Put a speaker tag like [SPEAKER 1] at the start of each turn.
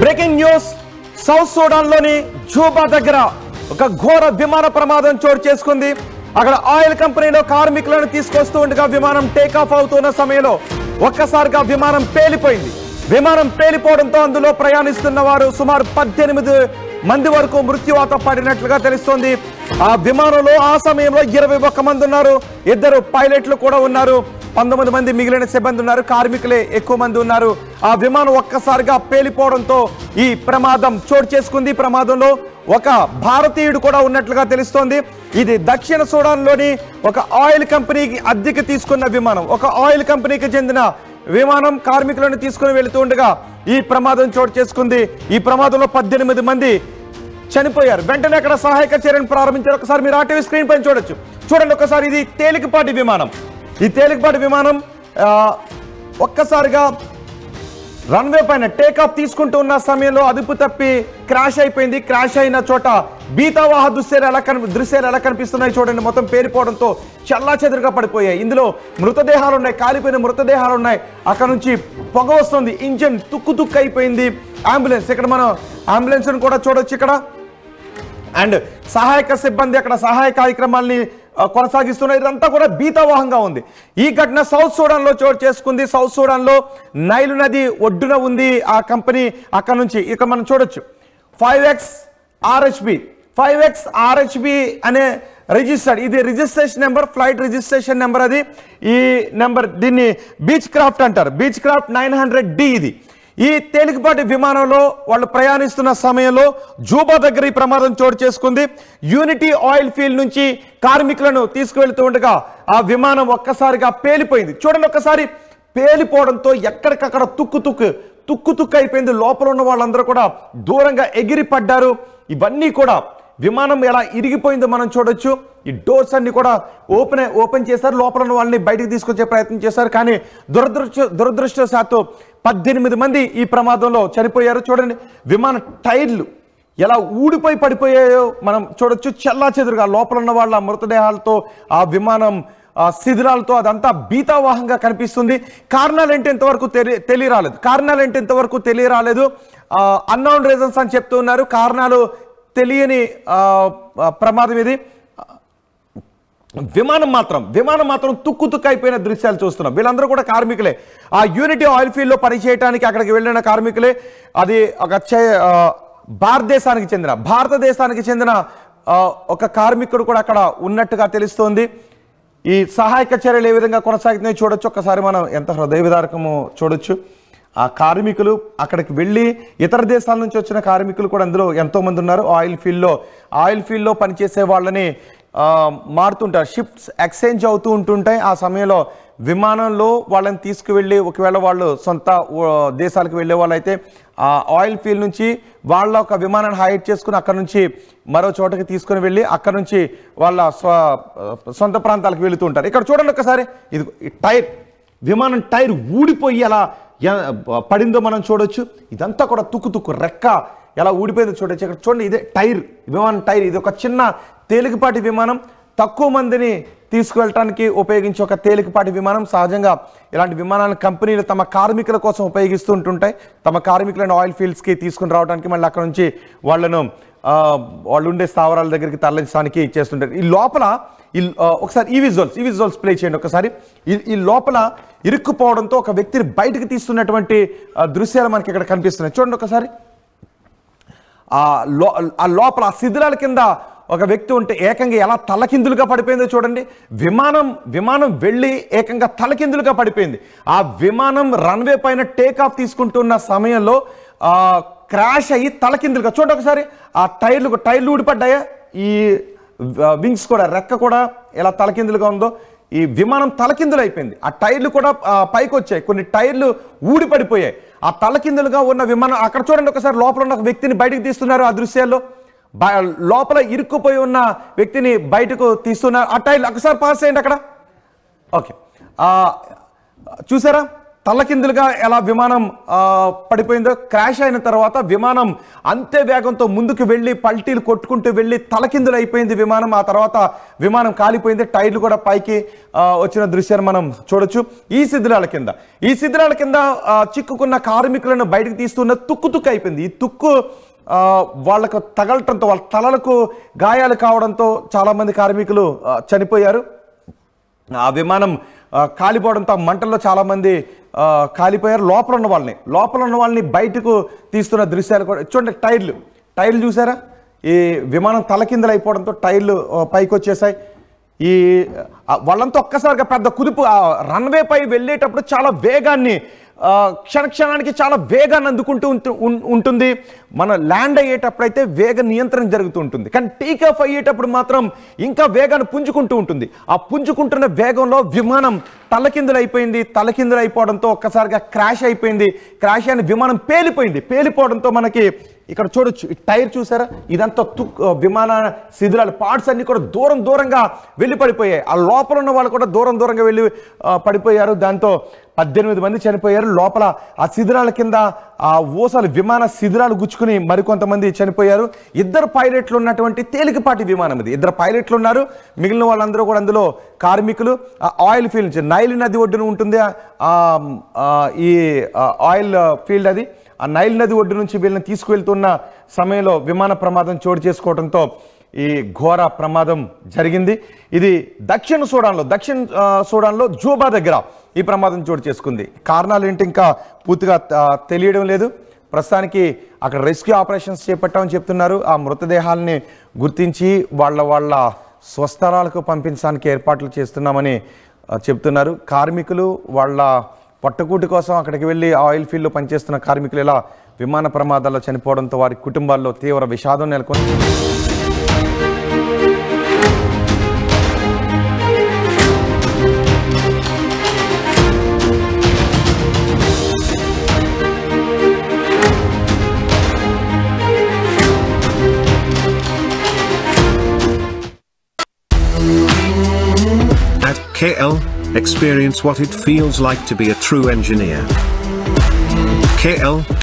[SPEAKER 1] Breaking news, south సూడాన్లోని జూబా దగ్గర ఒక ఘోర విమాన ప్రమాదం చోటు చేసుకుంది. అక్కడ ఆయిల్ కంపెనీలో కార్మికులను తీసుకొస్తూ ఉండగా విమానం టేకాఫ్ అవుతున్న సమయంలో ఒక్కసారిగా విమానం పేలిపోయింది. విమానం పేలిపోవడంతో అందులో ప్రయాణిస్తున్న వారు సుమారు 18 మంది వరకు మృత్యువాత పడినట్లుగా తెలుస్తోంది. ఆ విమానంలో ఆ సమయంలో 21 మంది ఉన్నారు. 2 పైలట్లు కూడా ఉన్నారు. 19 మంది మిగిలిన సిబ్బంది ఉన్నారు. కార్మికులే ఎక్కువ మంది ఉన్నారు. ఆ విమానం ఒక్కసారిగా పేలిపోవడంతో ఈ ప్రమాదం చోటు చేసుకుంది. ప్రమాదంలో ఒక భారతీయుడు కూడా ఉన్నట్లుగా తెలుస్తోంది. ఇది దక్షిణ సూడాన్లోని ఒక ఆయిల్ కంపెనీకి అద్దెకి తీసుకున్న విమానం. ఒక ఆయిల్ కంపెనీకి చెందిన విమానం కార్మికులను తీసుకుని వెళుతూ ఉండగా ఈ ప్రమాదం చోటు చేసుకుంది. ఈ ప్రమాదంలో 18 మంది చనిపోయారు. వెంటనే అక్కడ సహాయక చర్యను ప్రారంభించారు. ఒకసారి మీరు ఆర్టీవీ స్క్రీన్ పైన చూడొచ్చు. చూడండి ఒకసారి, ఇది తేలికపాటి విమానం. ఈ తేలికపాటి విమానం ఒక్కసారిగా రన్వే పైన టేకాఫ్ తీసుకుంటూ ఉన్న సమయంలో అదుపు తప్పి క్రాష్ అయిపోయింది. క్రాష్ అయిన చోట బీతావాహ దృశ్యాలు ఎలా కనిపిస్తున్నాయి చూడండి. మొత్తం పేరిపోవడంతో చెల్లాచెదురుగా పడిపోయాయి. ఇందులో మృతదేహాలు ఉన్నాయి, కాలిపోయిన మృతదేహాలు ఉన్నాయి. అక్కడ నుంచి పొగ వస్తుంది. ఇంజిన్ తుక్కు అయిపోయింది. అంబులెన్స్, ఇక్కడ మనం అంబులెన్స్ కూడా చూడొచ్చు ఇక్కడ. అండ్ సహాయక సిబ్బంది అక్కడ సహాయ కార్యక్రమాల్ని కొనసాగిస్తున్నారు. ఇదంతా కూడా బీతావాహంగా ఉంది. ఈ ఘటన సౌత్ సూడాన్లో చోటు చేసుకుంది. సౌత్ సూడాన్లో నైలు నది ఒడ్డున ఉంది ఆ కంపెనీ. అక్కడ నుంచి ఇక మనం చూడొచ్చు 5XRHB అనే రిజిస్టర్డ్, ఇది registration number, flight registration number. అది ఈ నెంబర్, దీన్ని బీచ్ క్రాఫ్ట్ అంటారు. Beach craft 900D. ఇది ఈ తేలికపాటి విమానంలో వాళ్ళు ప్రయాణిస్తున్న సమయంలో జూబా దగ్గర ఈ ప్రమాదం చోటు చేసుకుంది. యూనిటీ ఆయిల్ ఫీల్డ్ నుంచి కార్మికులను తీసుకువెళ్తూ ఉండగా ఆ విమానం ఒక్కసారిగా పేలిపోయింది. చూడండి ఒకసారి, పేలిపోవడంతో ఎక్కడికక్కడ తుక్కు అయిపోయింది. లోపల ఉన్న వాళ్ళందరూ కూడా దూరంగా ఎగిరి పడ్డారు. ఇవన్నీ కూడా విమానం ఎలా ఇరిగిపోయిందో మనం చూడొచ్చు. ఈ డోర్స్ అన్ని కూడా ఓపెన్ చేశారు. లోపల ఉన్న వాళ్ళని బయటికి తీసుకొచ్చే ప్రయత్నం చేశారు. కానీ దురదృష్టవశాత్తు 18 మంది ఈ ప్రమాదంలో చనిపోయారు. చూడండి విమాన టైర్లు ఎలా ఊడిపోయి పడిపోయాయో మనం చూడొచ్చు. చెల్లాచెదురుగా లోపల ఉన్న వాళ్ళ మృతదేహాలతో ఆ విమానం శిథిలాలతో అదంతా బీతావాహంగా కనిపిస్తుంది. కారణాలు ఏంటి ఇంతవరకు తెలియరాలేదు. అన్నోన్ రీజన్స్ అని చెప్తూ ఉన్నారు. కారణాలు తెలియని ప్రమాదం ఇది. విమానం మాత్రం తుక్కు అయిపోయిన దృశ్యాలు చూస్తున్నాం. వీళ్ళందరూ కూడా కార్మికులే. ఆ యూనిటీ ఆయిల్ ఫీల్డ్లో పనిచేయడానికి అక్కడికి వెళ్ళిన కార్మికులే. అది ఒక భారతదేశానికి చెందిన ఒక కార్మికుడు కూడా అక్కడ ఉన్నట్టుగా తెలుస్తోంది. ఈ సహాయక చర్యలు ఏ విధంగా కొనసాగుతున్నాయో చూడొచ్చు. ఒక్కసారి మనం ఎంత హృదయ విదారకమో చూడొచ్చు. ఆ కార్మికులు అక్కడికి వెళ్ళి ఇతర దేశాల నుంచి వచ్చిన కార్మికులు కూడా అందులో ఎంతోమంది ఉన్నారు. ఆయిల్ ఫీల్డ్లో పనిచేసే వాళ్ళని మారుతుంటారు. షిఫ్ట్స్ ఎక్స్చేంజ్ అవుతూ ఉంటుంటాయి. ఆ సమయంలో విమానంలో వాళ్ళని తీసుకువెళ్ళి, ఒకవేళ వాళ్ళు సొంత దేశాలకు వెళ్ళే వాళ్ళైతే ఆ ఆయిల్ ఫీల్డ్ నుంచి వాళ్ళ ఒక విమానాన్ని హైర్ చేసుకుని అక్కడ నుంచి మరో చోటకి తీసుకుని వెళ్ళి అక్కడ నుంచి వాళ్ళ సొంత ప్రాంతాలకు వెళుతూ ఉంటారు. ఇక్కడ చూడండి ఒకసారి, ఇది విమానం టైర్ ఊడిపోయి అలా పడిందో మనం చూడొచ్చు. ఇదంతా కూడా తుక్కు రెక్క ఎలా ఊడిపోయిందో చూడొచ్చు. ఇక్కడ చూడండి, ఇదే విమానం టైర్. ఇది ఒక చిన్న తేలికపాటి విమానం. తక్కువ మందిని తీసుకువెళ్ళటానికి ఉపయోగించే ఒక తేలికపాటి విమానం. సహజంగా ఇలాంటి విమానాలను కంపెనీలు తమ కార్మికుల కోసం ఉపయోగిస్తూ ఉంటుంటాయి. తమ కార్మికులను ఆయిల్ ఫీల్డ్స్కి తీసుకుని రావడానికి, మళ్ళీ అక్కడ నుంచి వాళ్ళు ఉండే స్థావరాల దగ్గరికి తరలించడానికి చేస్తుంటారు. ఈ లోపల ఒకసారి ఈ విజువల్స్ ప్లే చేయండి ఒకసారి. ఈ లోపల ఇరుక్కుపోవడంతో ఒక వ్యక్తిని బయటకు తీస్తున్నటువంటి దృశ్యాలు మనకి ఇక్కడ కనిపిస్తున్నాయి. చూడండి ఒకసారి, ఆ లోపల శిథిలాల కింద ఒక వ్యక్తి ఉంటే ఏకంగా ఎలా తలకిందులుగా పడిపోయిందో చూడండి. విమానం వెళ్ళి ఏకంగా తలకిందులుగా పడిపోయింది. ఆ విమానం రన్వే పైన టేకాఫ్ తీసుకుంటున్న సమయంలో క్రాష్ అయ్యి తలకిందులుగా, చూడండి ఒకసారి, ఆ టైర్లు ఊడిపడ్డాయా, ఈ వింగ్స్ కూడా, రెక్క కూడా ఎలా తలకిందులుగా ఉందో. ఈ విమానం తలకిందులు అయిపోయింది. ఆ టైర్లు కూడా పైకి వచ్చాయి. కొన్ని టైర్లు ఊడిపడిపోయాయి. ఆ తలకిందులుగా ఉన్న విమానం అక్కడ చూడండి ఒకసారి, లోపల ఉన్న వ్యక్తిని బయటకు తీస్తున్నారు. ఆ దృశ్యాల్లో లోపల ఇరుక్కుపోయి ఉన్న వ్యక్తిని బయటకు తీస్తున్నారు. ఆ టైర్లు ఒకసారి పాస్ చేయండి అక్కడ. ఓకే, చూసారా, తలకిందులుగా ఎలా విమానం పడిపోయిందో, క్రాష్ అయిన తర్వాత విమానం అంతే వేగంతో ముందుకు వెళ్ళి పల్టీలు కొట్టుకుంటూ వెళ్ళి తలకిందులు అయిపోయింది విమానం. ఆ తర్వాత విమానం కాలిపోయింది, టైర్లు కూడా పైకి వచ్చిన దృశ్యాన్ని మనం చూడొచ్చు. ఈ శిథిలాల కింద చిక్కుకున్న కార్మికులను బయటకు తీస్తున్న తుక్కు అయిపోయింది. ఈ తుక్కు వాళ్ళకు తగలటంతో, వాళ్ళ తలలకు గాయాలు కావడంతో చాలామంది కార్మికులు చనిపోయారు. ఆ విమానం కాలిపోవడంతో మంటల్లో చాలామంది కాలిపోయారు. లోపల ఉన్న వాళ్ళని బయటకు తీస్తున్న దృశ్యాలు కూడా చూడండి. టైర్లు చూసారా? ఈ విమానం తలకిందులు అయిపోవడంతో టైర్లు పైకి వచ్చేసాయి. ఈ వాళ్ళంతా ఒక్కసారిగా పెద్ద కుదుపు, రన్వే పై వెళ్ళేటప్పుడు చాలా వేగాన్ని, క్షణానికి చాలా వేగాన్ని అందుకుంటూ ఉంటుంది. మన ల్యాండ్ అయ్యేటప్పుడైతే వేగ నియంత్రణ జరుగుతూ ఉంటుంది, కానీ టేక్ ఆఫ్ అయ్యేటప్పుడు మాత్రం ఇంకా వేగాన్ని పుంజుకుంటూ ఉంటుంది. ఆ పుంజుకుంటున్న వేగంలో విమానం తలకిందులు అయిపోవడంతో ఒక్కసారిగా క్రాష్ అయిపోయింది. క్రాష్ అయిన విమానం పేలిపోవడంతో మనకి ఇక్కడ చూడొచ్చు. ఈ టైర్ చూసారా? ఇదంతా విమాన శిథిలాలు, పార్ట్స్ అన్ని కూడా దూరంగా వెళ్ళి పడిపోయాయి. ఆ లోపల ఉన్న వాళ్ళు కూడా దూరంగా వెళ్ళి పడిపోయారు. దాంతో 18 మంది చనిపోయారు. లోపల ఆ శిథిలాల కింద ఆ ఊసలు, విమాన శిథిలాలు గుచ్చుకుని మరికొంతమంది చనిపోయారు. 2 పైలట్లు ఉన్నటువంటి తేలికపాటి విమానం ఇది. 2 పైలట్లు ఉన్నారు. మిగిలిన వాళ్ళందరూ కూడా అందులో కార్మికులు. ఆయిల్ ఫీల్డ్ నుంచి, నైల్ నది ఒడ్డున ఉంటుంది ఈ ఆయిల్ ఫీల్డ్. అది ఆ నైల్ నది ఒడ్డు నుంచి వీళ్ళని తీసుకువెళ్తున్న సమయంలో విమాన ప్రమాదం చోటు చేసుకోవడంతో ఈ ఘోర ప్రమాదం జరిగింది. ఇది దక్షిణ సూడాన్లో జూబా దగ్గర ఈ ప్రమాదం చోటు చేసుకుంది. కారణాలు ఏంటి ఇంకా పూర్తిగా తెలియడం లేదు. ప్రస్తుతానికి అక్కడ రెస్క్యూ ఆపరేషన్స్ చేపట్టామని చెప్తున్నారు. ఆ మృతదేహాలని గుర్తించి వాళ్ళ స్వస్థలాలకు పంపించడానికి ఏర్పాట్లు చేస్తున్నామని చెప్తున్నారు. కార్మికులు వాళ్ళ పట్టుకూటి కోసం అక్కడికి వెళ్ళి ఆయిల్ ఫీల్డ్లో పనిచేస్తున్న కార్మికులు ఇలా విమాన ప్రమాదాల్లో చనిపోవడంతో వారి కుటుంబాల్లో తీవ్ర విషాదం నెలకొంది.
[SPEAKER 2] At KL, experience what it feels like to be a true engineer. KL